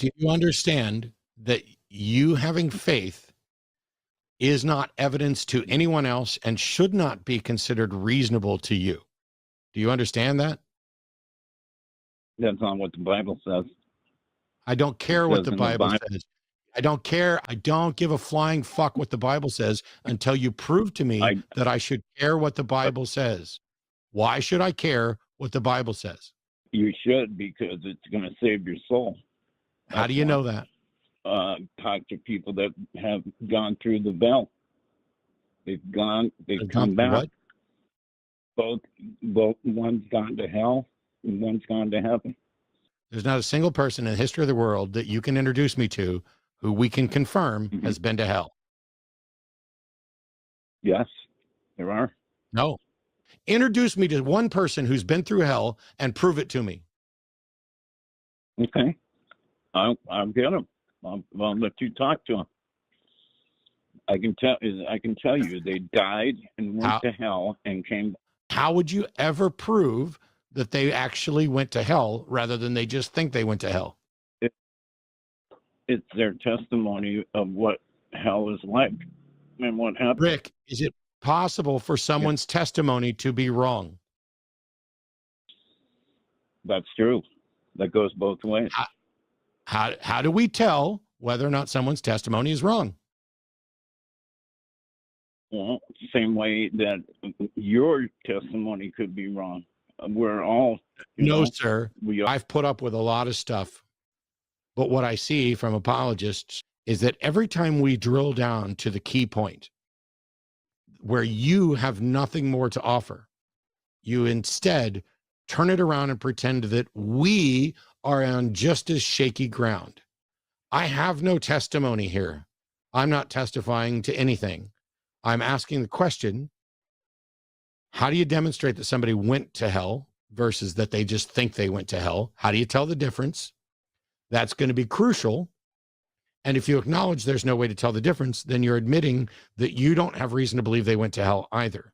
Do you understand that you having faith is not evidence to anyone else and should not be considered reasonable to you? Do you understand that? That's not what the Bible says. I don't care what the says in the Bible Bible- says. I don't care. I don't give a flying fuck what the Bible says until you prove to me that I should care what the Bible says. Why should I care what the Bible says? You should, because it's going to save your soul. How do you know that? Talk to people that have gone through the veil. They've come back. What? Both one's gone to hell and one's gone to heaven. There's not a single person in the history of the world that you can introduce me to who we can confirm has been to hell. Yes, there are. No. Introduce me to one person who's been through hell and prove it to me. Okay. I'll get them. I'll let you talk to them. I can tell you they died and went to hell and came. How would you ever prove that they actually went to hell rather than they just think they went to hell? It's their testimony of what hell is like and what happened. Rick, is it possible for someone's testimony to be wrong? That's true. That goes both ways. How do we tell whether or not someone's testimony is wrong? Well, same way that your testimony could be wrong. We're all... No, sir. I've put up with a lot of stuff. But what I see from apologists is that every time we drill down to the key point where you have nothing more to offer, you instead turn it around and pretend that we are on just as shaky ground. I have no testimony here. I'm not testifying to anything. I'm asking the question, how do you demonstrate that somebody went to hell versus that they just think they went to hell? How do you tell the difference? That's going to be crucial. And if you acknowledge there's no way to tell the difference, then you're admitting that you don't have reason to believe they went to hell either.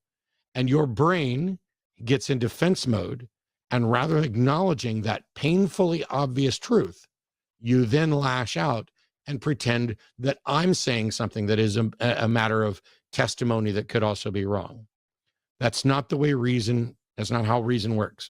And your brain gets in defense mode, and rather than acknowledging that painfully obvious truth, you then lash out and pretend that I'm saying something that is a matter of testimony that could also be wrong. That's not the way reason, that's not how reason works.